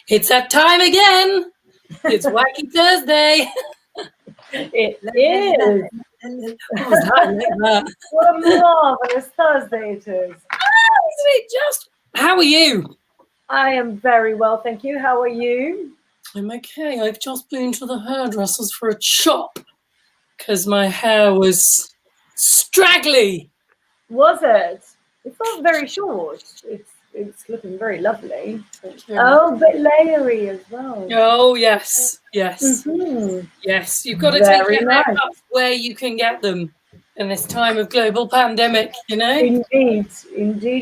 It's that time again. It's Wacky Thursday. It is. What was that? I like that. What a marvelous Thursday it is. Isn't it just? How are you? I am very well, thank you. How are you? I'm okay. I've just been to the hairdresser's for a chop because my hair was straggly. Was it? It felt very short. It's looking very lovely. you. Oh, a bit layery as well. Oh yes, yes, Mhm. yes. You've got to take Very your nice. haircuts where you can get them in this time of global pandemic. You know. Indeed,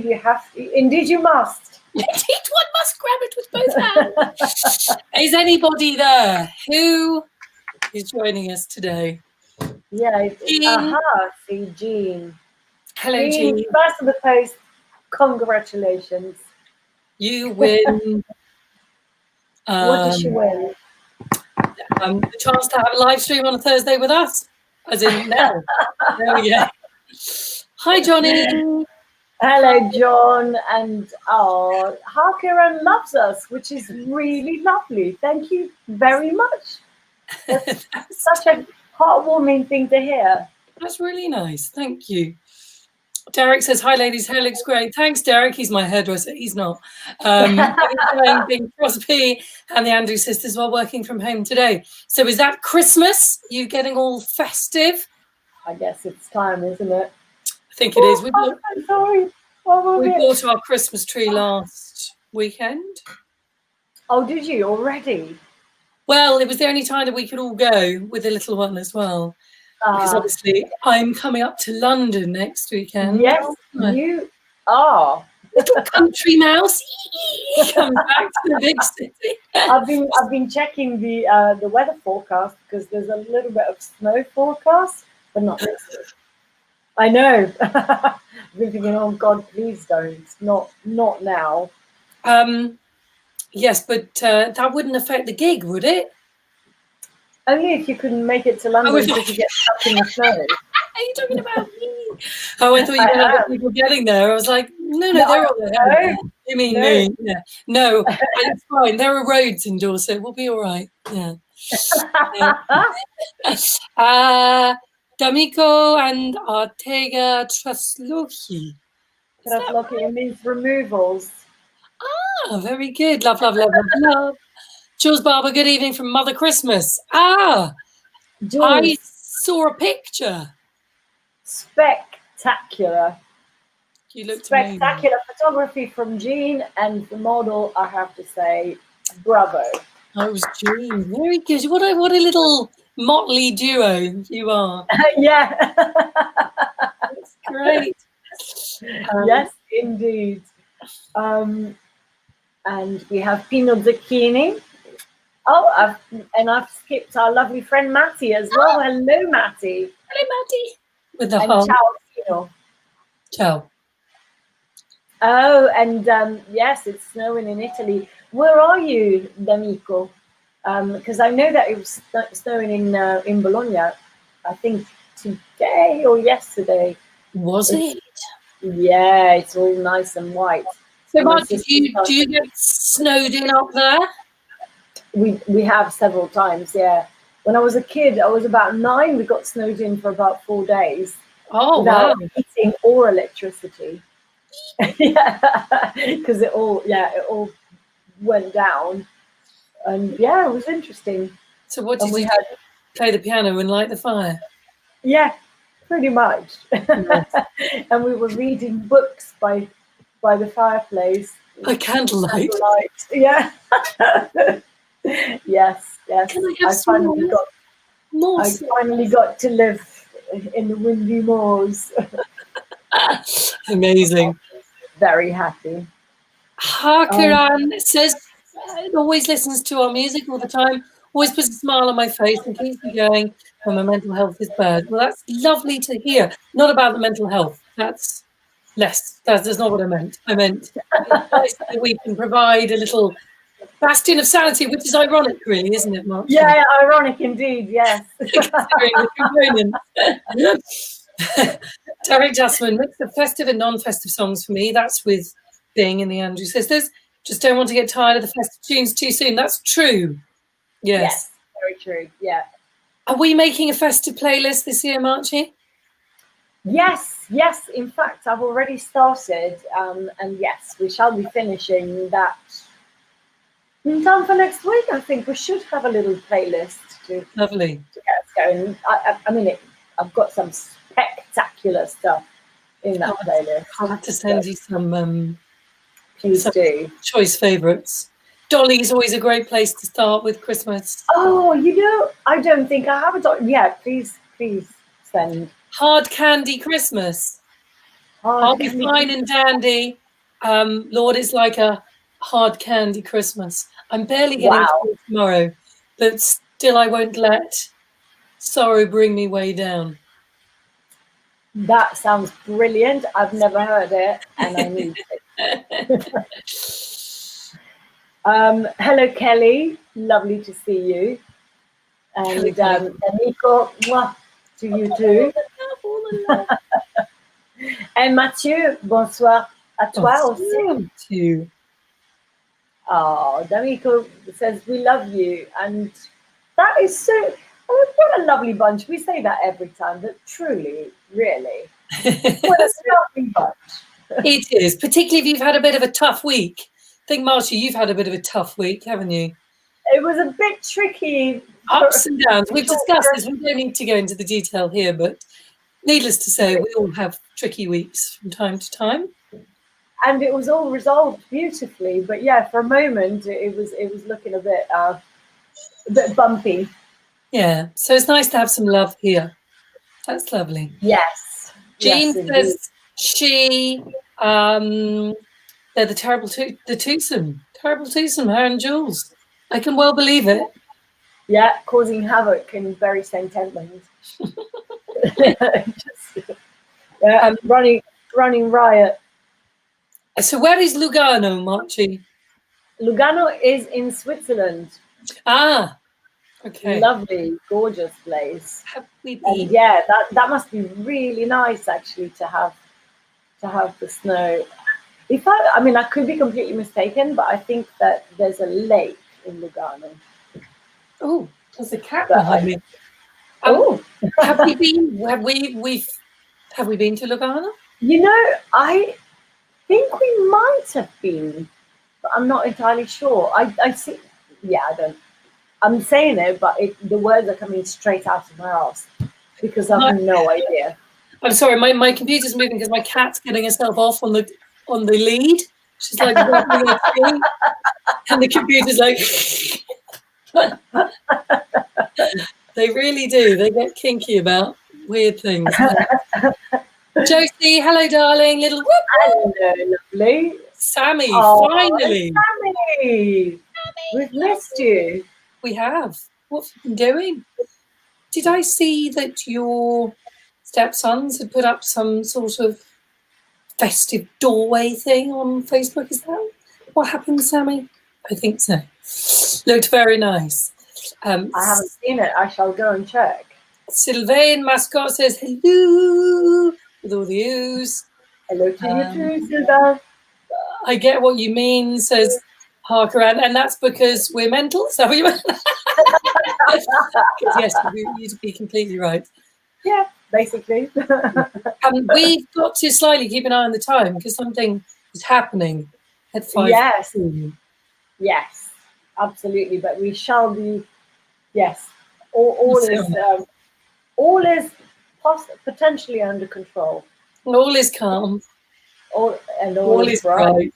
you have to. Indeed, you must. Indeed, one must grab it with both hands. Is anybody there? Who is joining us today? Yeah. Jean. See, Jean. Hello, Jean, Jean. first of the post. Congratulations. You win. What does she win? The chance to have a live stream on a Thursday with us, as in now. There we go. Hi, Johnny. Hello, John, and Harkiran loves us, which is really lovely. Thank you very much. That's such a heartwarming thing to hear. That's really nice. Thank you. Derek says, hi, ladies. Hair looks great. Thanks, Derek. He's my hairdresser. He's not. Being Crosby and the Andrews sisters while working from home today. So is that Christmas? You getting all festive? I guess it's time, isn't it? I think it is. We I'm sorry. we bought our Christmas tree last weekend. Oh, did you already? Well, it was the only time that we could all go with the little one as well. Because obviously I'm coming up to London next weekend. Yes, you are. Little country mouse comes back to the big city. I've been checking the weather forecast because there's a little bit of snow forecast, but not next week. I know. I've been thinking, oh God, please don't. Not now. Yes, but that wouldn't affect the gig, would it? Only if you couldn't make it to London because you get stuck in the snow. Are you talking about me? Oh, I thought you were other people getting there. I was like, no, they're all there. No. You mean me? Yeah. No, it's fine. There are roads in Dorset. We'll be all right. Yeah. D'Amico and Ortega Traslochi. Traslochi means removals. Ah, very good. Love, love, love, love, love. Jules Barber, good evening from Mother Christmas. Jules. I saw a picture. Spectacular. You looked spectacular amazing. Photography from Jean, and the model, I have to say, bravo. Oh, it was Jean. Very good. What a little motley duo you are. Yeah. That's great. Yes, indeed. And we have Pino Zucchini. Oh, I've skipped our lovely friend Matty as well. Hello, Matty. Hello, Matty. With the and ciao, Pino. Ciao. Oh, and yes, it's snowing in Italy. Where are you, D'Amico? Because I know that it was snowing in Bologna. I think today or yesterday. Was it? Yeah, it's all nice and white. So, Mark, do you get snowed in up there? We have several times, yeah. When I was a kid, I was about 9. We got snowed in for about 4 days. Oh, without wow. heating or electricity. Yeah, because it all went down, and yeah, it was interesting. So, what did you play the piano and light the fire? Yeah, pretty much. Yes. And we were reading books by the fireplace. By candlelight. Yeah. Yes. I finally got to live in the windy moors. Amazing. Very happy. Harkiran says always listens to our music all the time, always puts a smile on my face and keeps me going when my mental health is bad. Well, that's lovely to hear. Not about the mental health. That's less. That's not what I meant. I meant that we can provide a little bastion of sanity, which is ironic, really, isn't it, Mark? Yeah, ironic indeed, yes. Considering the components. Derek Jasmine, mix of festive and non-festive songs for me. That's with being in the Andrew Sisters. Just don't want to get tired of the festive tunes too soon. That's true. Yes. Very true. Yeah. Are we making a festive playlist this year, Marchie? Yes. In fact, I've already started, and yes, we shall be finishing that in time for next week. I think we should have a little playlist to Lovely. get us going. I mean, I've got some spectacular stuff in that playlist. I'll have to send you some Please do. choice favourites. Dolly's always a great place to start with Christmas. Oh, I don't think I have a dot. Yeah, please send. Hard Candy Christmas. I'll be fine and dandy. Lord, it's like a hard candy Christmas. I'm barely getting through tomorrow, but still I won't let sorrow bring me way down. That sounds brilliant. I've never heard it, and I need it. Hello, Kelly. Lovely to see you. And Nico, to you too. And Mathieu, bonsoir à toi aussi. Oh, D'Amico says we love you, and that is so. What a lovely bunch. We say that every time, but truly, really, what a lovely bunch. It is, particularly if you've had a bit of a tough week. I think, Marcia, you've had a bit of a tough week, haven't you? It was a bit tricky. Ups and downs. We've discussed this. We don't need to go into the detail here, but needless to say, we all have tricky weeks from time to time. And it was all resolved beautifully. But yeah, for a moment, it was looking a bit bumpy. Yeah, so it's nice to have some love here. That's lovely. Yes. Jean says they're the terrible twosome, her and Jules. I can well believe it. Yeah, causing havoc in very same sentence. Running riot. So where is Lugano, Marchie? Lugano is in Switzerland. Ah, okay. Lovely, gorgeous place. Have we been? And yeah, that must be really nice actually to have the snow. I mean, I could be completely mistaken, but I think that there's a lake in Lugano. Oh, there's a cat behind me. Have we been? Have we been to Lugano? You know, I think we might have been, but I'm not entirely sure. I see. Yeah, I don't. I'm saying it, but the words are coming straight out of my ass because I have no idea. I'm sorry, my computer's moving because my cat's getting herself off on the lead. She's like rubbing her feet, and the computer's like. They really do. They get kinky about weird things. Josie, hello, darling. Little whoop. Hello, lovely. Sammy, finally. Sammy. We've missed you. We have. What have you been doing? Did I see that your stepsons had put up some sort of festive doorway thing on Facebook? Is that what happened, Sammy? I think so. Looked very nice. I haven't seen it. I shall go and check. Sylvain Mascot says hello with all the U's. Hello to you too, Sylvain. I get what you mean, says Harker, and that's because we're mental. So you yes, you'd be completely right. Yeah, basically. We've got to slightly keep an eye on the time because something is happening at 5. Yes, absolutely. But we shall be. Yes, all is potentially under control. All is calm. All is bright.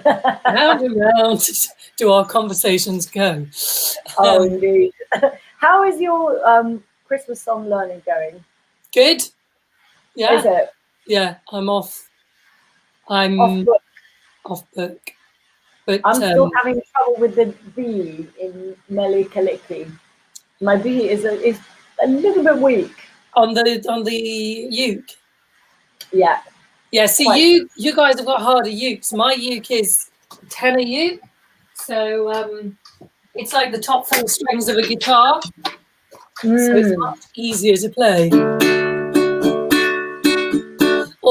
Round and round do our conversations go. Oh, indeed. How is your Christmas song learning going? Good. Yeah. Is it? Yeah, I'm off. I'm off book. But I'm still having trouble with the B in Meli Kaliki. My B is a little bit weak. On the uke. Yeah. Yeah, see, you guys have got harder ukes. My uke is tenor uke. So it's like the top 4 strings of a guitar. So it's much easier to play.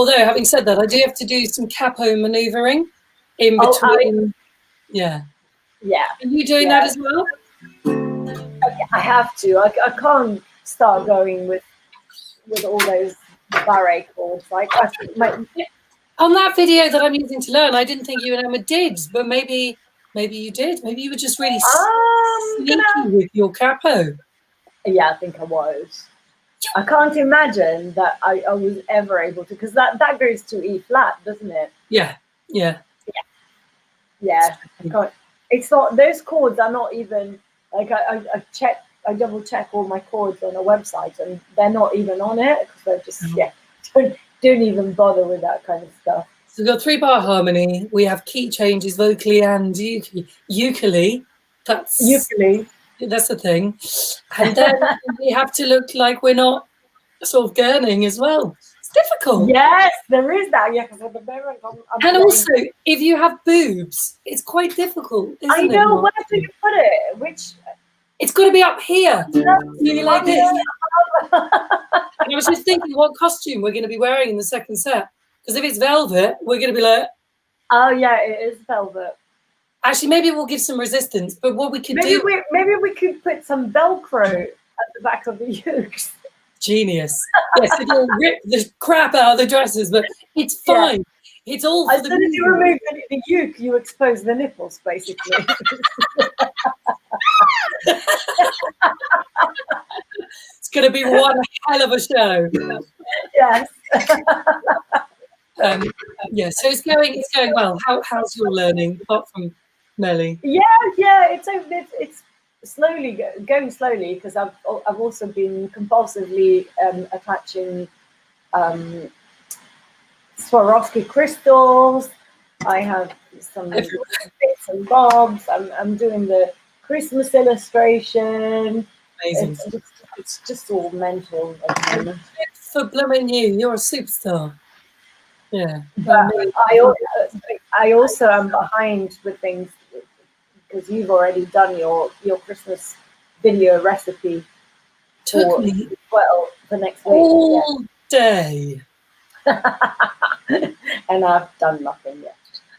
Although, having said that, I do have to do some capo manoeuvring in Oh, between. Yeah. yeah. Are you doing that as well? I have to. I can't start going with all those barre chords. Like on that video that I'm using to learn, I didn't think you and Emma did, but maybe you did. Maybe you were just really sneaky with your capo. Yeah, I think I was. I can't imagine that I was ever able to, because that goes to E flat, doesn't it? Yeah. I can't. It's not, those chords are not even like I double check all my chords on a website and they're not even on it because they're just don't even bother with that kind of stuff. So we've got 3-bar harmony. We have key changes vocally and ukulele. That's the thing. And then we have to look like we're not sort of gurning as well. It's difficult. Yes, there is that. Yeah, because at the moment and also, if you have boobs, it's quite difficult. I know. Where do you put it? Which? It's got to be up here. Really like this. And I was just thinking what costume we're going to be wearing in the second set. Because if it's velvet, we're going to be like... Oh, yeah, it is velvet. Actually, maybe we'll give some resistance. But what we could maybe we could put some Velcro at the back of the ukes. Genius. Yes, it'll rip the crap out of the dresses, but it's fine. Yeah. It's all for the music. As soon as you remove the uke, you expose the nipples, basically. It's going to be one hell of a show. Yes. Yeah, so it's going well. How's your learning, apart from Melly? Yeah, it's slowly going slowly because I've also been compulsively attaching Swarovski crystals. I have some bits and bobs. I'm doing the Christmas illustration. Amazing. It's just all mental at the moment. For blooming you're a superstar. Yeah. But I also am behind with things because you've already done your Christmas video recipe for the next week. All day. And I've done nothing yet.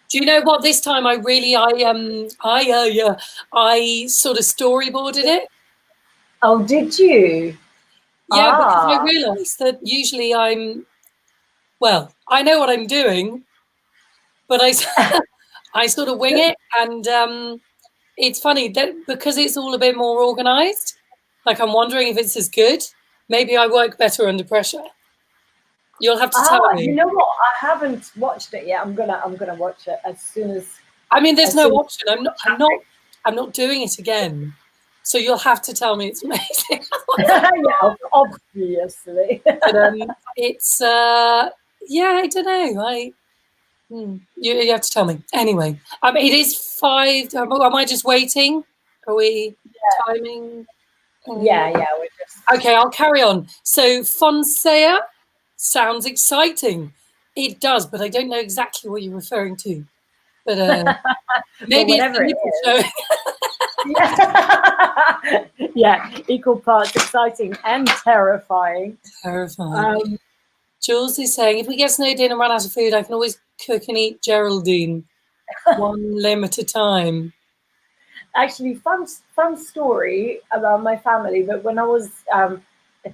Do you know what? This time I sort of storyboarded it. Oh, did you? Yeah, because I realised that usually I know what I'm doing, but I sort of wing it, and it's funny that because it's all a bit more organised. Like I'm wondering if it's as good. Maybe I work better under pressure. You'll have to tell me. You know what? I haven't watched it yet. I'm gonna watch it as soon as. I mean, there's no option. I'm not doing it again. So you'll have to tell me it's amazing. Yeah, obviously. But it's I don't know. You have to tell me anyway. It is 5. Am I just waiting? Are we timing? Yeah, we're just. Okay, I'll carry on. So Fonsea sounds exciting. It does, but I don't know exactly what you're referring to. But maybe whatever it is. Yeah, equal parts exciting and terrifying. Terrifying. Jules is saying, if we get snowed in and run out of food, I can always cook and eat Geraldine. One limb at a time. Actually, fun story about my family. But when I was a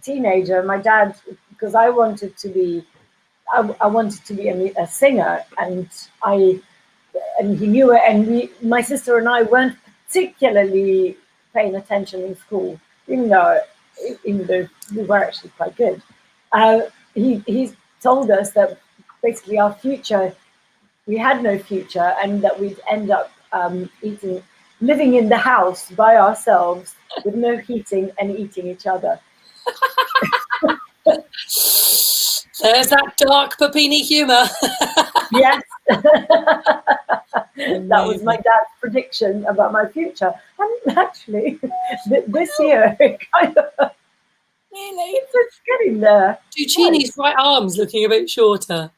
teenager, my dad, because I wanted to be a singer, and he knew it, and my sister and I weren't particularly paying attention in school, even though we were actually quite good. He told us that basically our future, we had no future, and that we'd end up living in the house by ourselves with no heating and eating each other. There's that dark Papini humour. Yes. That was my dad's prediction about my future. And actually, this year, it kind of... Really? It's getting there. Duccini's right arm's looking a bit shorter.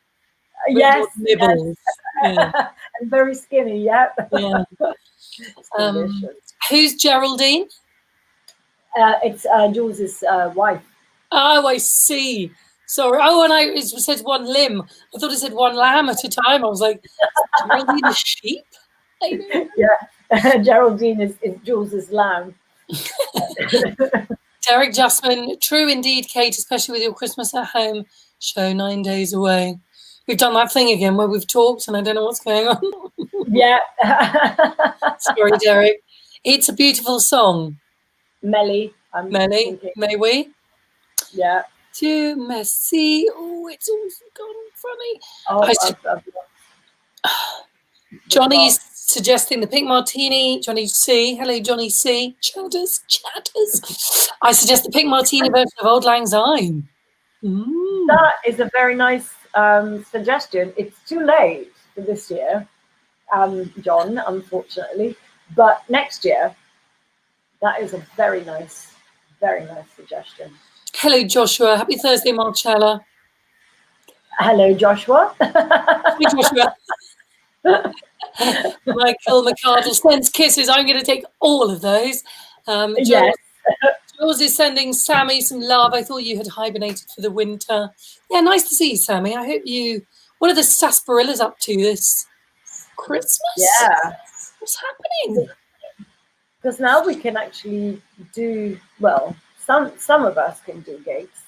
Yes. Nibbles. Yes. Yeah. And very skinny, yeah. Who's Geraldine? It's Jules's wife. Oh, I see. Sorry. Oh, and it said one limb. I thought it said one lamb at a time. I was like, Geraldine a sheep? Yeah, Geraldine is Jules's lamb. Derek Justman, true indeed, Kate, especially with your Christmas at home show 9 days away. We've done that thing again where we've talked and I don't know what's going on. Yeah. Sorry, Derek. It's a beautiful song. Melly, Melly, thinking. may we? Yeah. Too messy. Oh, it's all gone funny. Oh, Johnny's suggesting the pink martini. Johnny C. Hello, Johnny C. Chatters. I suggest the pink martini version of Old Lang Syne. That is a very nice suggestion. It's too late for this year, John, unfortunately. But next year, that is a very nice suggestion. Hello, Joshua. Happy Thursday, Marcella. Hello, Joshua. Hey, Joshua. Michael McCardle sends kisses. I'm going to take all of those. Yes. Jules is sending Sammy some love. I thought you had hibernated for the winter. Yeah, nice to see you, Sammy. I hope you... What are the sarsaparillas up to this Christmas? Yeah. What's happening? Because now we can actually do, well, some of us can do gigs.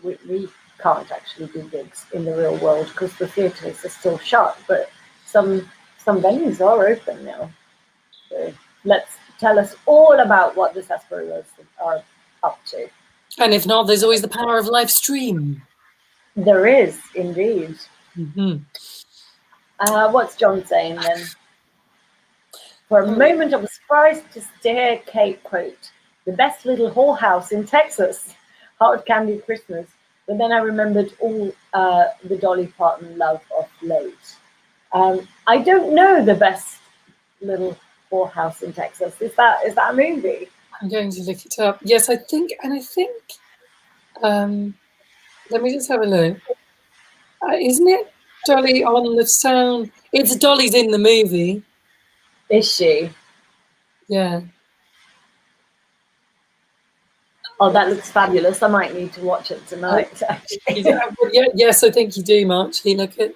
We can't actually do gigs in the real world because the theatres are still shut, but some venues are open now. So tell us all about what the sarsaparillas are up to. And if not, there's always the power of live stream. There is, indeed. What's John saying then? For a moment, I was surprised to hear Kate quote, "The best little whorehouse in Texas, hard candy Christmas." But then I remembered all the Dolly Parton love of late. I don't know the best little whorehouse in Texas. Is that a movie? I'm going to look it up. Yes, I think. Let me just have a look. Isn't it Dolly on the sound? It's Dolly's in the movie. Is she? Yeah. Oh, that looks fabulous. I might need to watch it tonight. Yes, I think you do, Marchie. Look at.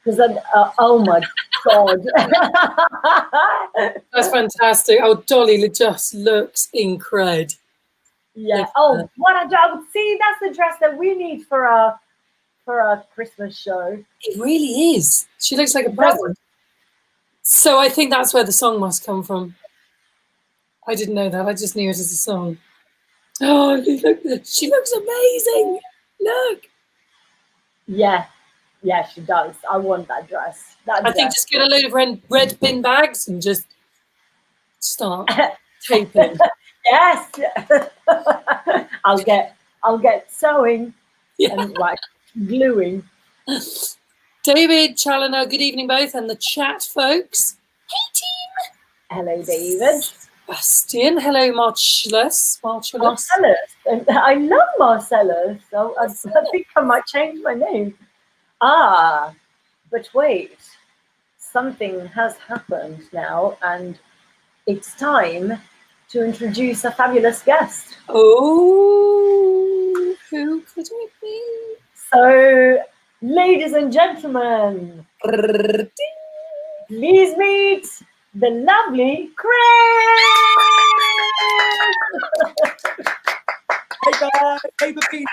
Because oh my God. That's fantastic. Oh, Dolly just looks incredible. Yeah. Oh, what I would see. That's the dress that we need for our Christmas show. It really is. She looks like a present. So I think that's where the song must come from. I didn't know that. I just knew it as a song. Oh, look! She looks amazing. Look. Yeah. Yeah, she does. I want that dress. I think just get a load of red bin bags and just start taping. Yes. I'll get sewing and gluing. David Challoner, good evening both, and the chat folks. Hey team. Hello, David. Bastian, hello, Marcellus. And I love Marcellus. So I think I might change my name. But wait, something has happened now, and it's time to introduce a fabulous guest. Oh, who could it be? So, ladies and gentlemen, please meet the lovely Chris! Hey guys, hey baby.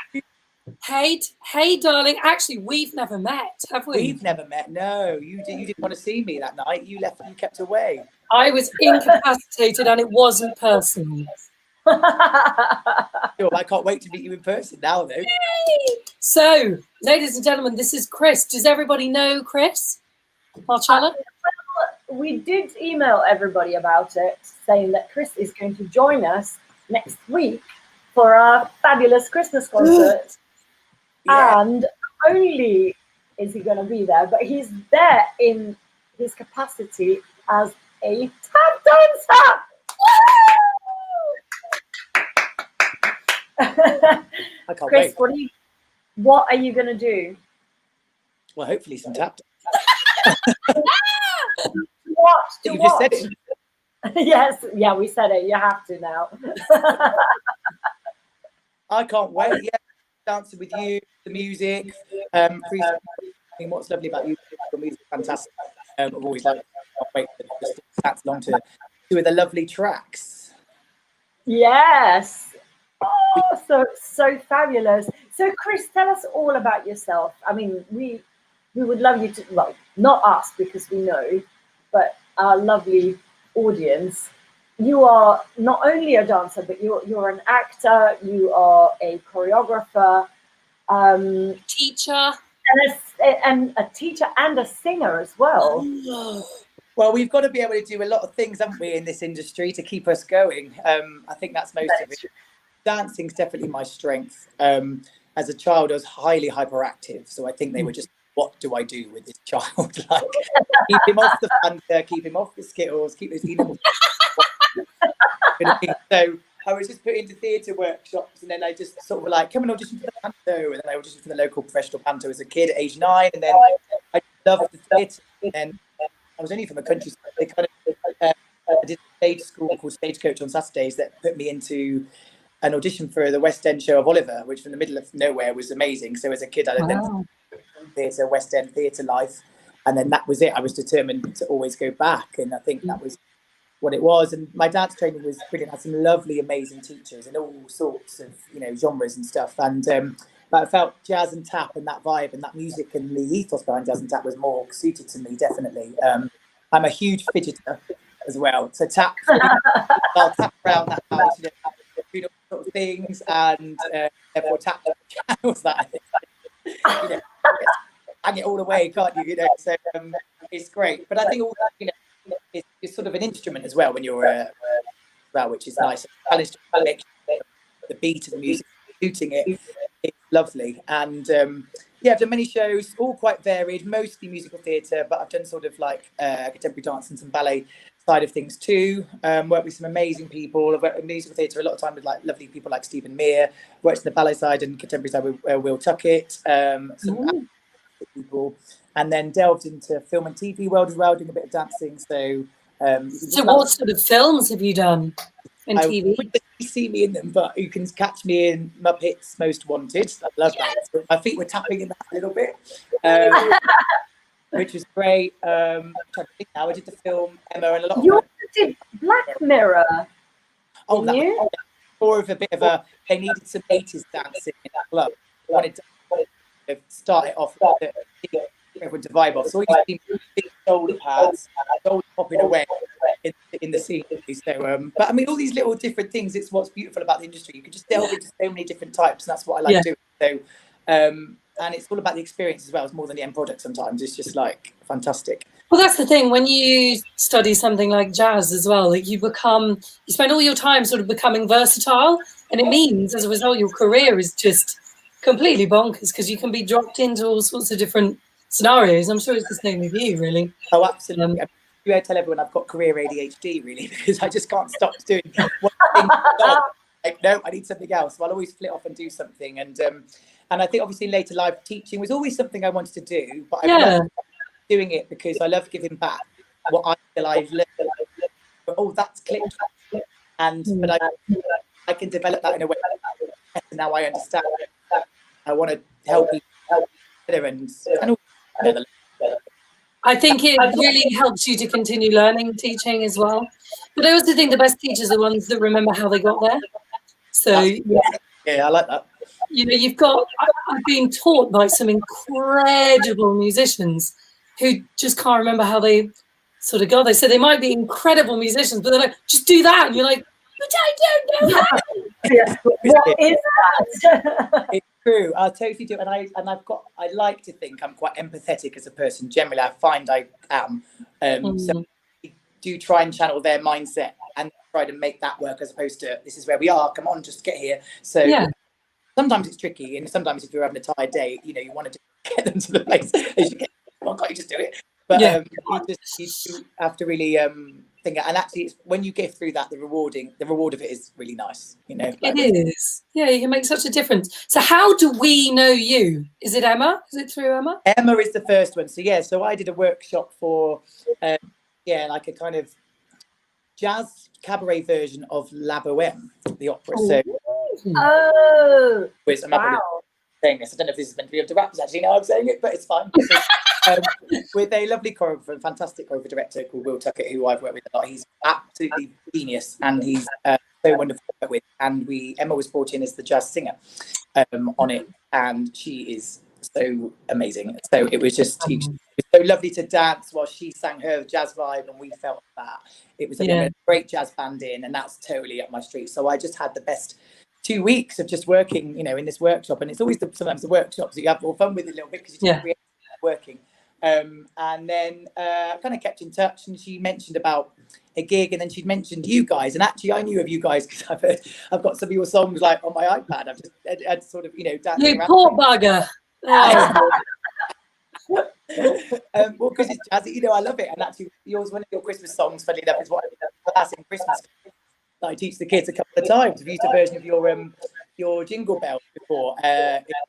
Hey, darling. Actually, we've never met, have we? We've never met. No, you didn't want to see me that night. You left. You kept away. I was incapacitated, and it wasn't personal. Sure, I can't wait to meet you in person now, though. Yay! So, ladies and gentlemen, this is Chris. Does everybody know Chris? Marcella? Well, we did email everybody about it, saying that Chris is going to join us next week for our fabulous Christmas concert. Yeah. And not only is he going to be there, but he's there in his capacity as a tap dancer. I can't Chris, wait. what are you going to do? Well, hopefully some tap. What? You just said it. Yes, yeah, we said it. You have to now. I can't wait. Yeah, dancing with you, the music. Free, I mean, what's lovely about you? Your music, fantastic. I've always liked. Can't wait to just dance along to two of the lovely tracks. Yes. Oh, so fabulous. So, Chris, tell us all about yourself. I mean, we would love you to, well, not us because we know, but our lovely audience. You are not only a dancer, but you're an actor. You are a choreographer, Teacher. and a teacher and a singer as well. Well, we've got to be able to do a lot of things, haven't we, in this industry to keep us going. I think that's most of it. Dancing's definitely my strength. As a child, I was highly hyperactive, so I think they were just, what do I do with this child? Like, keep him off the Fanta, keep him off the Skittles, keep his So I was just put into theatre workshops, and then I just sort of were like, come and audition for the panto, and then I auditioned for the local professional panto as a kid at age 9, and then I loved the theatre, and I was only from a country, so they kind of I did a stage school called Stagecoach on Saturdays that put me into an audition for the West End show of Oliver, which from the middle of nowhere was amazing. So as a kid, I then theatre, West End theatre life, and then that was it. I was determined to always go back, and I think that was what it was. And my dance training was brilliant. I had some lovely, amazing teachers in all sorts of genres and stuff. And but I felt jazz and tap and that vibe and that music and the ethos behind jazz and tap was more suited to me, definitely. I'm a huge fidgeter as well, so tap. I'll tap around that house, doing all sort of things, and therefore tap channels that hang it all away, can't you? So it's great. But I think all that, it's sort of an instrument as well when you're well, which is nice. The beat of the music, shooting it, it's lovely. And yeah, I've done many shows, all quite varied, mostly musical theatre, but I've done sort of like contemporary dance and some ballet side of things too. Worked with some amazing people. I've worked in musical theatre a lot of time with like lovely people like Stephen Mear. Worked in the ballet side and contemporary side with Will Tuckett. Some people, and then delved into film and TV world as well, doing a bit of dancing. So what sort of films have you done in TV? You wouldn't see me in them, but you can catch me in Muppets Most Wanted. I love that. So my feet were tapping in that a little bit, which was great. I think now I did the film Emma and a lot of. You did Black Mirror. Oh, that was more of a bit of a. They needed some 80s dancing in that club. I wanted to start it off with everyone to vibe off. So all you see big shoulder pads, shoulder popping away in the scene. So, but I mean, all these little different things. It's what's beautiful about the industry. You can just delve into so many different types, and that's what I like doing. So, and it's all about the experience as well. It's more than the end product. Sometimes it's just like fantastic. Well, that's the thing. When you study something like jazz as well, like you spend all your time sort of becoming versatile, and it means as a result your career is just completely bonkers because you can be dropped into all sorts of different scenarios. I'm sure it's the same with you, really. Oh, absolutely. I tell everyone I've got career ADHD, really, because I just can't stop doing one thing. Like, no, I need something else. So I'll always flit off and do something. And I think obviously in later life, teaching was always something I wanted to do, but I love doing it because I love giving back what I feel I've learned. Oh, that's clicked. But I can develop that in a way that now I understand. I want to help people better and I think it really helps you to continue learning, teaching as well. But I also think the best teachers are the ones that remember how they got there. So yeah, I like that. I've been taught by some incredible musicians who just can't remember how they sort of got there. So they might be incredible musicians, but they're like, just do that. And you're like, but I don't know how. What is that? It's true. I totally do. And I like to think I'm quite empathetic as a person. Generally, I find I am. So I do try and channel their mindset and try to make that work as opposed to this is where we are. Come on, just get here. So sometimes it's tricky. And sometimes if you're having a tired day, you want to get them to the place. Well, can't you just do it? But you have to really think. And actually, it's when you get through that, the reward of it is really nice. It is. Yeah, you can make such a difference. So how do we know you? Is it Emma? Is it through Emma? Emma is the first one. So I did a workshop for like a kind of jazz cabaret version of La Boheme, the opera. So Oh, Which I'm not wow. saying this. I don't know if this is meant to be up to raps, actually, now I'm saying it, but it's fine. With a lovely choreographer, fantastic choreographer director called Will Tuckett, who I've worked with a lot. He's absolutely genius, and he's so wonderful to work with. And Emma was brought in as the jazz singer on it, and she is so amazing. So it was just it was so lovely to dance while she sang her jazz vibe, and we felt that it was a great jazz band in, and that's totally up my street. So I just had the best 2 weeks of just working, in this workshop, and it's always sometimes the workshops that you have more fun with a little bit because you're just working. And then kind of kept in touch, and she mentioned about a gig, and then she'd mentioned you guys, and actually I knew of you guys because I've got some of your songs like on my iPad. I've just had sort of dancing around. Poor bugger. Oh. Well, because it's jazzy, I love it. And actually, one of your Christmas songs, funny enough, is what I class in Christmas that I teach the kids a couple of times. I've used a version of your jingle bell before.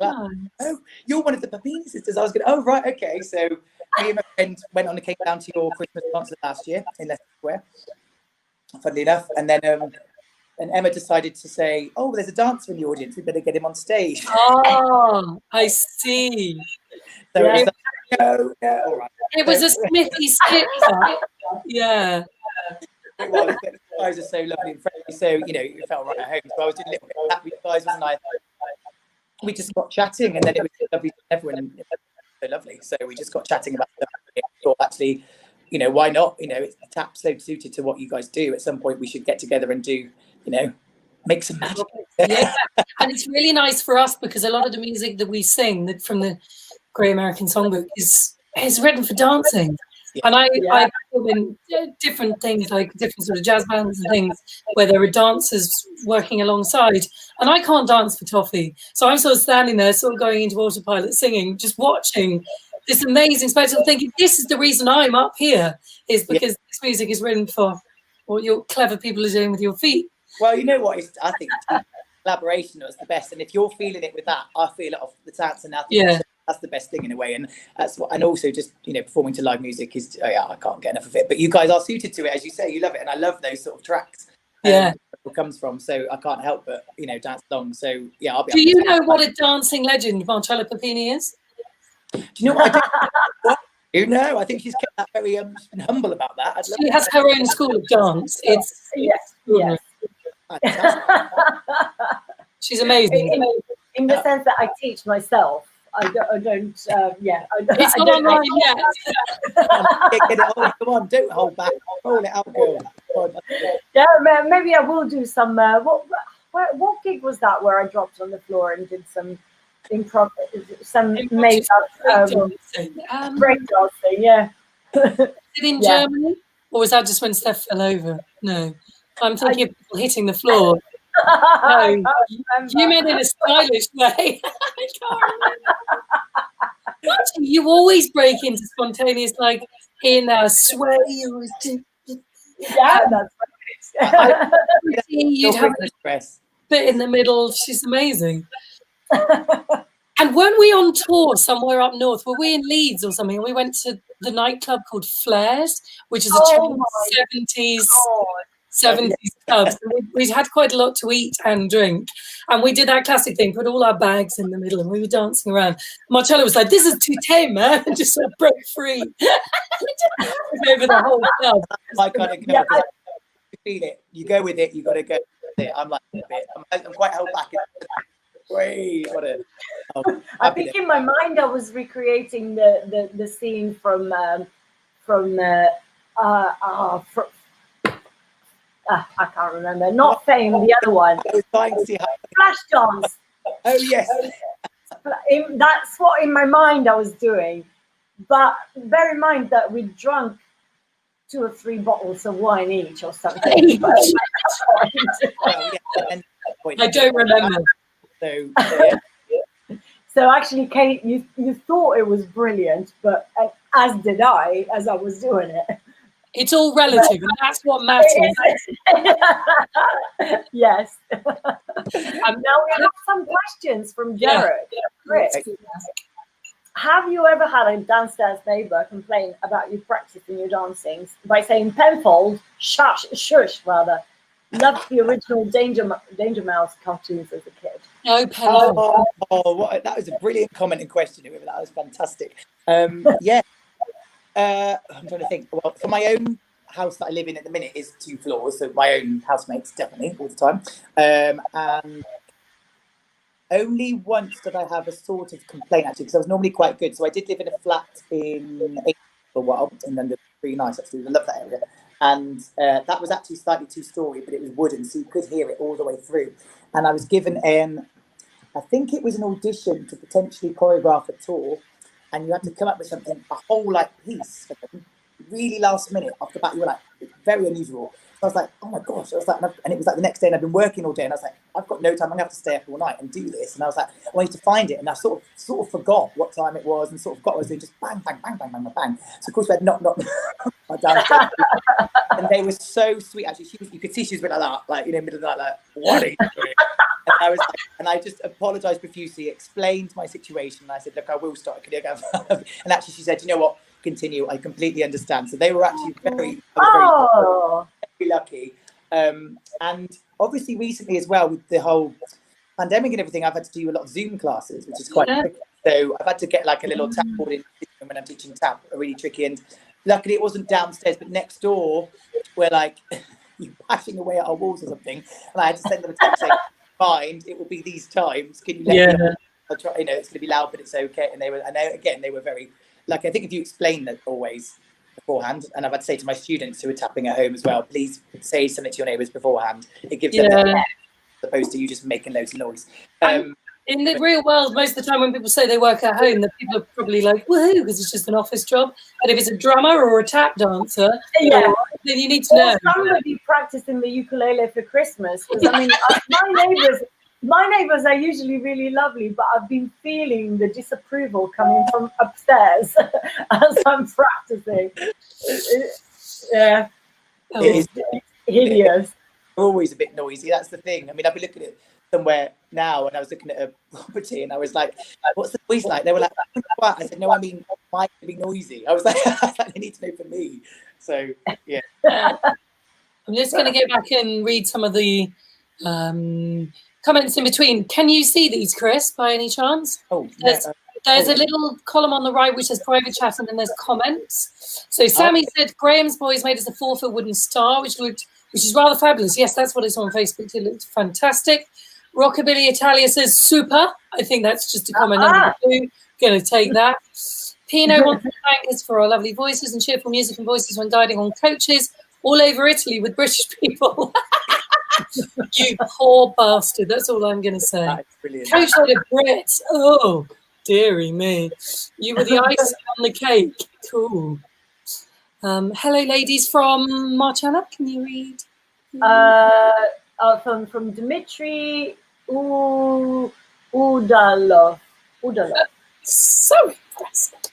Oh, you're one of the Papini sisters. I was going, oh, right, okay. So me and my friend came down to your Christmas concert last year in Leicester Square, funnily enough. And then Emma decided to say, oh, there's a dancer in the audience. We better get him on stage. Oh, I see. So it was no, all right. It was a Smithy skip. Yeah. It was. The guys are so lovely and friendly. So, you felt right at home. So I was doing a little bit of that with you guys, wasn't I? We just got chatting, and then it was lovely. Everyone so lovely. So we just got chatting about it. Thought actually, why not? It's tap so suited to what you guys do. At some point, we should get together and do, make some magic. Yeah, and it's really nice for us because a lot of the music that we sing from the Great American Songbook is written for dancing. Yeah. And I put in different things, like different sort of jazz bands and things where there are dancers working alongside. And I can't dance for toffee. So I'm sort of standing there, sort of going into autopilot singing, just watching this amazing spectacle, thinking this is the reason I'm up here, is because this music is written for what your clever people are doing with your feet. Well, you know what? I think collaboration is the best. And if you're feeling it with that, I feel it off the dance, and that's the best thing in a way. And that's what, and also just performing to live music is I can't get enough of it. But you guys are suited to it, as you say. You love it, and I love those sort of tracks. Where it comes from, so I can't help but dance along. So yeah, I'll be. Do you know what a dancing legend Marcella Papini is? Do you know what? I think she's kept that very humble about that. She has her own school of dance. It's she's amazing. In the sense that I teach myself. I don't. It's not online yet. Get it on. Come on, don't hold back. Roll it out, girl. Yeah, maybe I will do some. What gig was that where I dropped on the floor and did some improv, some made up breakdancing? Yeah. Is it in Germany, or was that just when Steph fell over? No, I'm thinking of people hitting the floor. No, you meant in a stylish way. I can't remember. You always break into spontaneous, like in sway. You always do. Yeah, that's right. You'd have a bit in the middle. She's amazing. And weren't we on tour somewhere up north? Were we in Leeds or something? We went to the nightclub called Flares, which is a 70s clubs. We'd had quite a lot to eat and drink, and we did that classic thing, put all our bags in the middle, and we were dancing around. Marcella was like, this is too tame, man, and just sort of broke free over the whole club. I kind of go, you feel it, you go with it, you got to go with it. I'm like a bit, I'm quite held back. I think in my mind I was recreating the scene from I can't remember. Not Fame, the other one. I was trying to see how. Flashdance. Oh yes. That's what in my mind I was doing. But bear in mind that we drunk 2 or 3 bottles of wine each or something. I don't remember. So actually, Kate, you thought it was brilliant, but as did I, as I was doing it. It's all relative, and that's what matters. Yes. Now we have some questions from Jared. Chris, have you ever had a downstairs neighbour complain about you practicing your dancing by saying penfold, shush, rather? loved the original Danger Mouse cartoons as a kid. No, Penny. That was a brilliant comment and question. That was fantastic. Yeah. I'm trying to think. Well, for my own house that I live in at the minute is 2 floors, so my own housemates definitely all the time. And only once did I have a sort of complaint, actually, because I was normally quite good. So I did live in a flat in for a while in London. Really nice, actually. I love that area. And that was actually slightly 2-story, but it was wooden, so you could hear it all the way through. And I was given I think it was an audition to potentially choreograph a tour, and you had to come up with something, a whole piece for them, really last minute. Off the bat, you were like, very unusual. So I was like, oh my gosh. I was like, and it was like the next day, and I've been working all day, and I was like, I've got no time. I'm gonna have to stay up all night and do this. And I was like, I wanted to find it, and I sort of forgot what time it was, and sort of got what I was doing, just bang, bang, bang, bang, bang, bang, bang. So of course we had knock downstairs, and they were so sweet. Actually, you could see she was a bit like that, like middle of the night, like, what are you doing? And I was like, and I just apologized profusely, explained my situation, and I said, look, I will start. And actually, she said, you know what? Continue. I completely understand. So they were actually very lucky. And obviously recently as well, with the whole pandemic and everything, I've had to do a lot of Zoom classes, which is quite tricky. So I've had to get like a little tap board in when I'm teaching tap, really tricky. And luckily it wasn't downstairs, but next door, where like you're bashing away at our walls or something. And I had to send them a text saying, fine, it will be these times. Can you let me know? I'll try, it's going to be loud, but it's okay. And they were very, like, I think if you explain that always beforehand, and I've had to say to my students who are tapping at home as well, please say something to your neighbours beforehand. It gives them as opposed to you just making loads of noise. In the real world, most of the time when people say they work at home, the people are probably like, woohoo, because it's just an office job. But if it's a drummer or a tap dancer, then you need to know. Somebody practicing the ukulele for Christmas. Because I mean, my neighbours are usually really lovely, but I've been feeling the disapproval coming from upstairs as I'm practicing. It's hideous. Always a bit noisy. That's the thing. I mean, I've been looking at somewhere now, and I was looking at a property, and I was like, "What's the noise like?" They were like, "What?" I said, "No, I mean, mine can be noisy." I was like, "They need to know for me." So yeah. I'm just going to go back and read some of the comments in between. Can you see these, Chris, by any chance? There's a little column on the right which says private chat, and then there's comments. So Sammy said Graham's boys made us a 4-foot wooden star, which is rather fabulous. Yes, that's what it's on Facebook. It looked fantastic. Rockabilly Italia says super. I think that's just a comment. Going to take that. Pino wants to thank us for our lovely voices and cheerful music and voices when guiding on coaches all over Italy with British people. You poor bastard. That's all I'm going to say. Coach like a Brit. Oh, dearie me. You were the icing on the cake. Cool. Hello, ladies from Marcella. Can you read? From Dmitry Udalov. So impressive.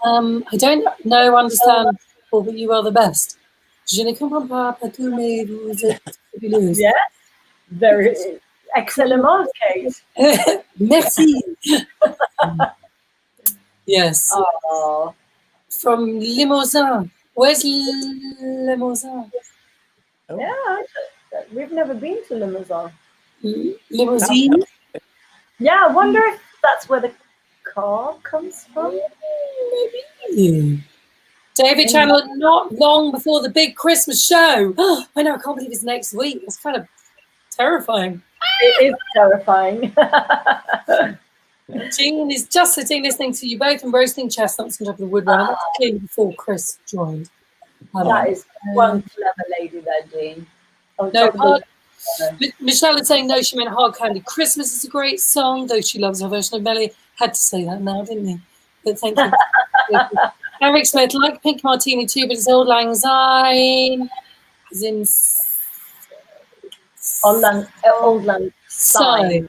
I don't understand, but you are the best. Je ne comprends pas tout, mais vous êtes fabuleuse. Yeah, very excellent, Kate. Merci. Yes. Oh. From Limousin. Where's Limousin? Oh. Yeah, we've never been to Limousin. Limousine? Yeah, I wonder if that's where the car comes from. Maybe. David Chandler, not long before the big Christmas show. I know, I can't believe it's next week. It's kind of terrifying. It is terrifying. Jean is just sitting listening to you both and roasting chestnuts on top of the wood runner. That's clearly before Chris joined. That is one clever lady there, Jean. No, Michelle is saying no, she meant Hard Candy Christmas is a great song, though she loves her version of Melly. Had to say that now, didn't he? But thank you. Eric Smith, like Pink Martini too, but it's Old Lang Syne. As in Old Lang Syne.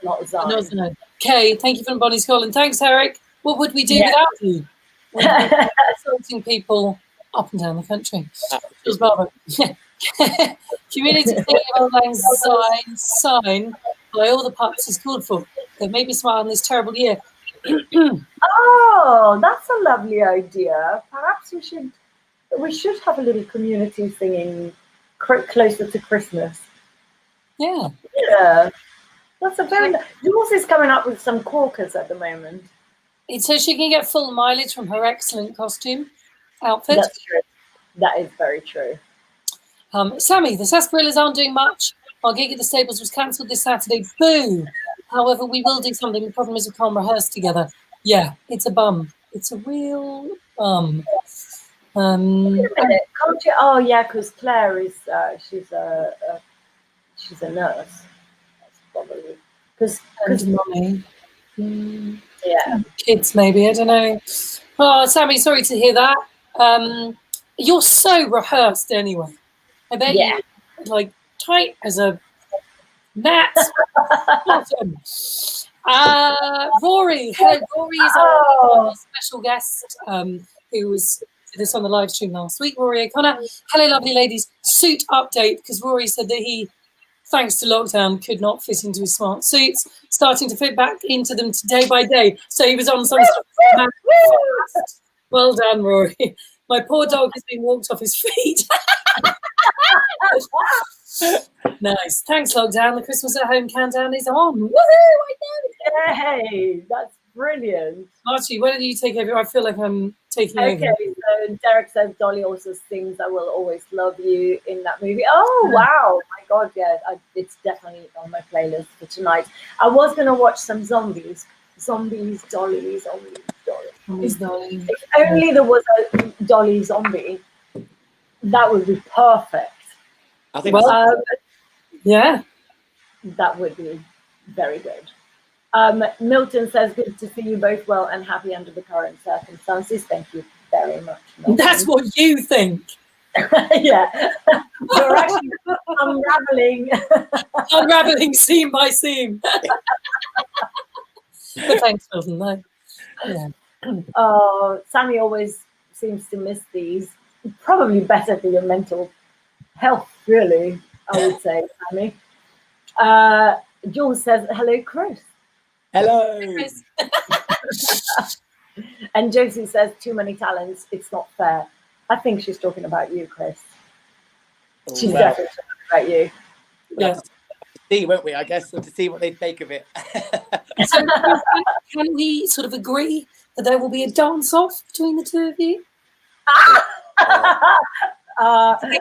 Not Syne. Okay, thank you for Bonnie's call, and thanks, Eric. What would we do without you? Sorting people up and down the country. Community singing Old Lang Syne by all the pups is called for. They made me smile in this terrible year. Oh, that's a lovely idea. Perhaps we should have a little community singing closer to Christmas. Yeah. Yeah, that's a very. Jules is coming up with some corkers at the moment. It's so she can get full mileage from her excellent costume outfit. That's true. That is very true. Sammy, the sarsaparillas aren't doing much. Our gig at the stables was cancelled this Saturday. Boo! However, we will do something. The problem is we can't rehearse together. Yeah, it's a bum. It's a real bum. Wait a minute, can't you? Oh yeah, because Claire is she's a nurse. That's probably because Mummy. yeah. Kids, maybe, I don't know. Oh, Sammy, sorry to hear that. You're so rehearsed anyway. I bet Yeah. you like tight as a gnat's bottom. Rory, hello. Rory is our special guest who was with us on the live stream last week. Rory O'Connor. Hello, lovely ladies. Suit update, because Rory said that he, thanks to lockdown, could not fit into his smart suits, starting to fit back into them day by day. So he was on some stuff. Well done, Rory. My poor dog has been walked off his feet. Nice. Thanks, lockdown. The Christmas at home countdown is on. Woohoo! I know. Yay! That's brilliant. Archie, why don't you take over? I feel like I'm taking over. Okay, so Derek says Dolly also sings "I Will Always Love You" in that movie. Oh wow! My God, yeah, it's definitely on my playlist for tonight. I was gonna watch some zombies, Dolly. If only there was a Dolly zombie, that would be perfect. I think yeah, that would be very good. Milton says, good to see you both well and happy under the current circumstances. Thank you very much, Milton. That's what you think. Yeah. You're actually unraveling seam by seam. But thanks, Milton. No. Yeah. Sammy always seems to miss these. Probably better for your mental health, really, I would say, Sammy. Jules says, hello, Chris. Hello. And Josie says, too many talents. It's not fair. I think she's talking about you, Chris. She's definitely talking about you. We'll have to see, won't we? I guess to see what they make of it. So, can we sort of agree that there will be a dance-off between the two of you?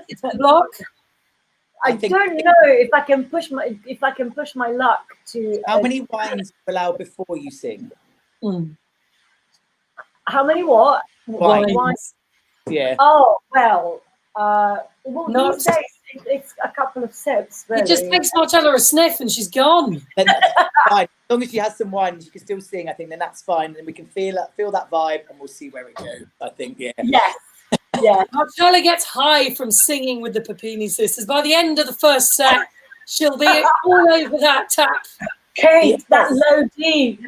It's a block. I don't know if I can push my luck to. How many wines are allowed before you sing? How many what? Wines. Yeah. Oh well. These days it's a couple of sips. Really. It just takes Marcella a sniff and she's gone. Then fine. As long as she has some wine and she can still sing, I think then that's fine. And we can feel that vibe, and we'll see where it goes. I think, yeah. Yes. Yeah. Marcella gets high from singing with the Papini sisters. By the end of the first set, she'll be all over that tap. Kate, that low D.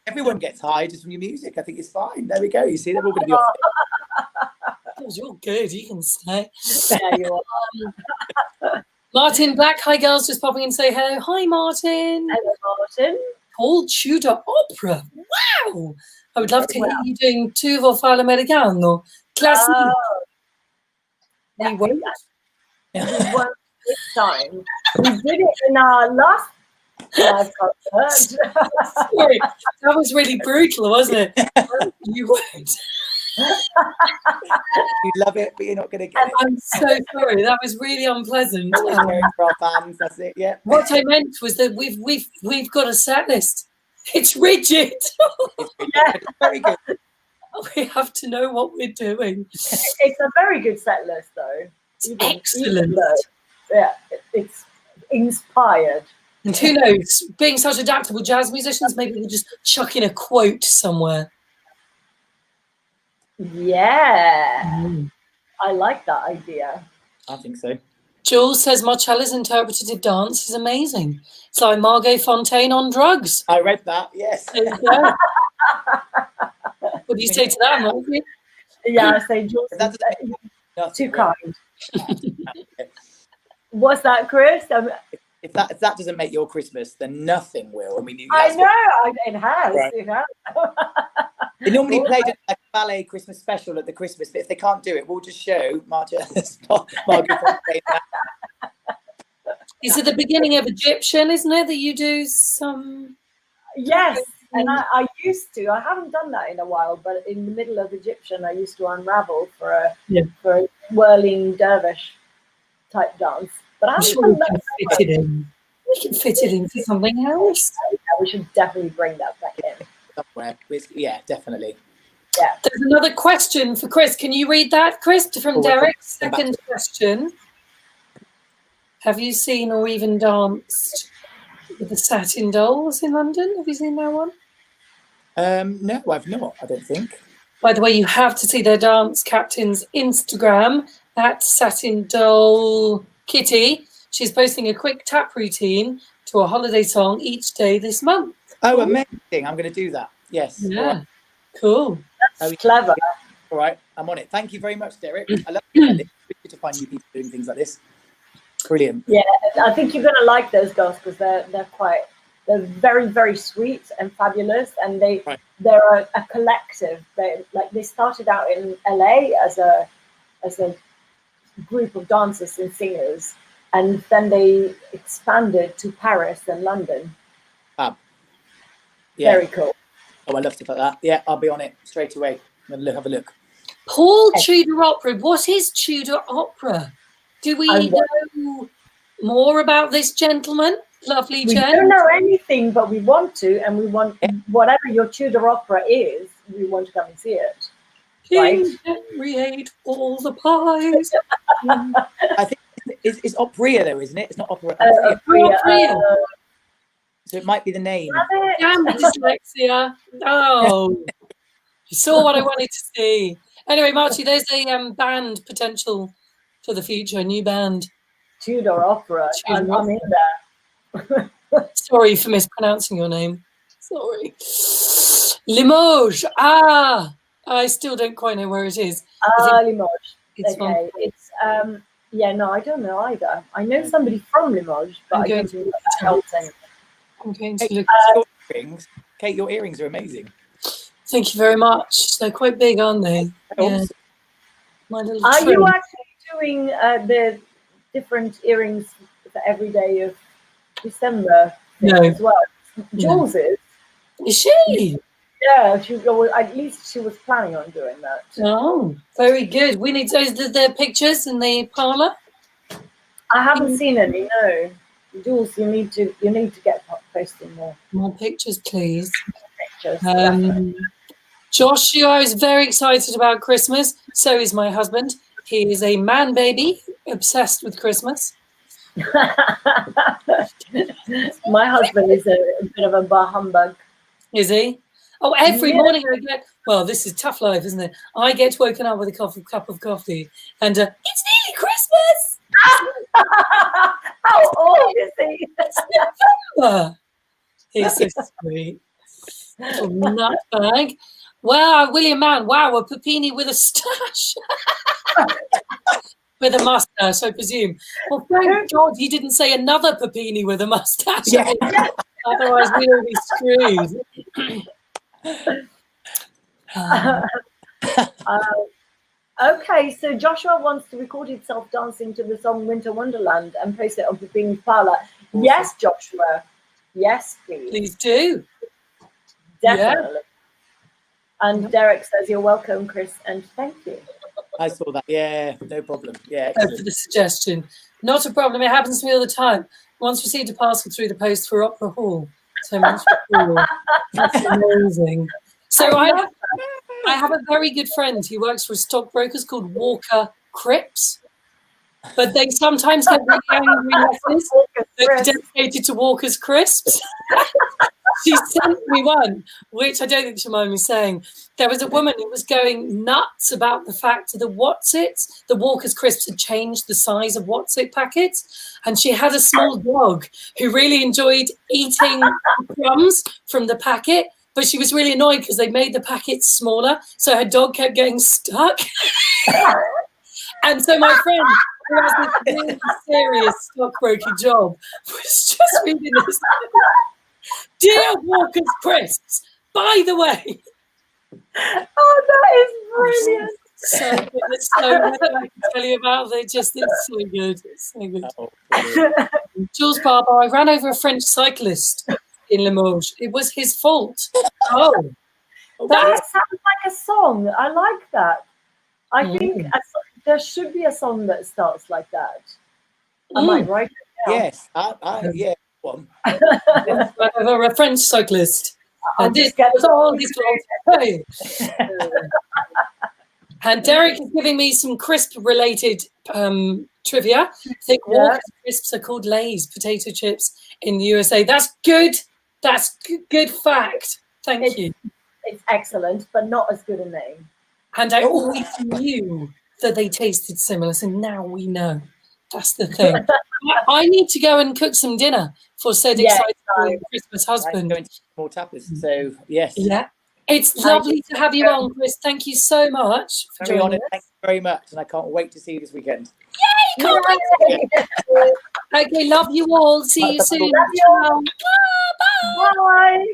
Everyone gets high just from your music. I think it's fine. There we go. You see, they're all going to be off. You're good. You can stay. Yeah, you are. Martin Black, hi girls, just popping in to say hello. Hi, Martin. Hello, Martin. Paul Tudor Opera. Wow. I would love to hear you doing Tu vuoi fare l'americano. Classic. We won't. We won't this time. We did it in our last live concert. Sorry, that was really brutal, wasn't it? You won't. You love it, but you're not going to get it. I'm so sorry. That was really unpleasant. For our fans, that's it. Yeah. What I meant was that we've got a set list. It's rigid. It's very good. We have to know what we're doing. It's a very good set list, though. Excellent. Yeah, it's inspired. And who knows? Being such adaptable jazz musicians, maybe we'll just chuck in a quote somewhere. Yeah. I like that idea. I think so. Jules says Marcella's interpretative dance is amazing. It's like Margot Fontaine on drugs. I read that, yes. What do you say to that, Margot? Yeah, I say Jules. That's too kind. What's that, Chris? If that doesn't make your Christmas, then nothing will. I mean, I know it has. Right. It has. They normally play just like ballet Christmas special at the Christmas, but if they can't do it, we'll just show Marcella's Margaret saying that. It's at the beginning of Egyptian, isn't it, that you do some? Yes, and I used to. I haven't done that in a while, but in the middle of Egyptian, I used to unravel for a whirling dervish type dance. But I haven't done that. Fit it in. We can fit it into something else. Yeah, we should definitely bring that back in. Somewhere. Yeah, definitely. Yeah. There's another question for Chris. Can you read that, Chris, from Derek? Second question. Have you seen or even danced with the Satin Dolls in London? Have you seen that one? No, I've not, I don't think. By the way, you have to see their dance captain's Instagram at Satin Doll Kitty. She's posting a quick tap routine to a holiday song each day this month. Oh, amazing. I'm going to do that. Yes. Yeah. Right. Cool. That's clever. All right. I'm on it. Thank you very much, Derek. I love it. It's good to find new people doing things like this. Brilliant. Yeah, I think you're going to like those girls because they're very, very sweet and fabulous, and they're a collective. They started out in LA as a group of dancers and singers, and then they expanded to Paris and London. Yeah. Very cool. Oh, I love stuff like that. Yeah, I'll be on it straight away. I'm going to have a look. Paul, Tudor Opera. What is Tudor Opera? Do we know more about this gentleman? Lovely We gent. don't know anything, but we want to, and we want whatever your Tudor Opera is, we want to come and see it. King Henry ate all the pies. I think it's Opera though, isn't it? It's not Opera. Opera. So it might be the name. Damn dyslexia. Oh, you saw what I wanted to see. Anyway, Marty, there's a band potential for the future, a new band. Tudor Opera. I'm in there. Sorry for mispronouncing your name. Sorry. Limoges. Ah, I still don't quite know where it is. Limoges. It's okay. It's no, I don't know either. I know somebody from Limoges, but I don't think that helps anything. I'm going to look. Kate, your earrings are amazing. Thank you very much. They're quite big, aren't they? Yeah. My little Are trim. you actually doing the different earrings for every day of December as well? Jules is. Is she? Yeah, at least she was planning on doing that. Oh, very good. We need the pictures in the parlour. I haven't seen any. No, Jules, you need to get posting more pictures, please. Pictures. Joshua is very excited about Christmas. So is my husband. He is a man baby, obsessed with Christmas. My husband is a bit of a bar humbug. Is he? Oh, every morning I get, well, this is tough life, isn't it? I get woken up with a cup of coffee and it's nearly Christmas. How old is he? It's November. He's so sweet. Little nutbag. Wow, William Mann. Wow, a Papini with a stash. With a mustache, I presume. Well, thank God he didn't say another Papini with a mustache. Yeah. Otherwise, we'd all be screwed. Okay, so Joshua wants to record himself dancing to the song Winter Wonderland and post it on Papini's parlour. Yes, Joshua. Yes, please. Please do. Definitely. Yeah. And Derek says, you're welcome, Chris, and thank you. I saw that. Yeah, no problem. Yeah, for the suggestion. Not a problem. It happens to me all the time. Once received a parcel through the post for Opera Hall. So much for That's amazing. So I have a very good friend who works for stockbrokers called Walker Cripps. But they sometimes get really angry letters that are dedicated to Walker's Crisps. She sent me one, which I don't think she'll mind me saying. There was a woman who was going nuts about the fact that the Walker's Crisps had changed the size of What's-It packets. And she had a small dog who really enjoyed eating crumbs from the packet. But she was really annoyed because they made the packets smaller. So her dog kept getting stuck. And so my friend, who has this really serious stockbroking job, was just reading this. Dear Walker's Crisps, by the way, Oh, that is brilliant. So good. It's so good. I can tell you about it. Just it's so good. It's so good. Oh, brilliant. Jules Barber, I ran over a French cyclist in Limoges. It was his fault. Oh, That sounds like a song. I like that. I think there should be a song that starts like that. I might write it down. Yes, yeah, one. over a French cyclist. I'll And this just get was all his fault. Hey. And Derek is giving me some crisp-related trivia. I think Walker's crisps are called Lay's potato chips in the USA. That's good. That's good fact. Thank you. It's excellent, but not as good a name. And I always knew that they tasted similar, so now we know. That's the thing. I need to go and cook some dinner for said excited Christmas husband. Going to more tapas, so yes. Yeah. It's lovely to have you on, Chris. Thank you so much for Very joining honoured. us. Thank you very much, and I can't wait to see you this weekend. Yay! Can't wait to Okay, love you all. See you soon. Love you all. Bye. Bye.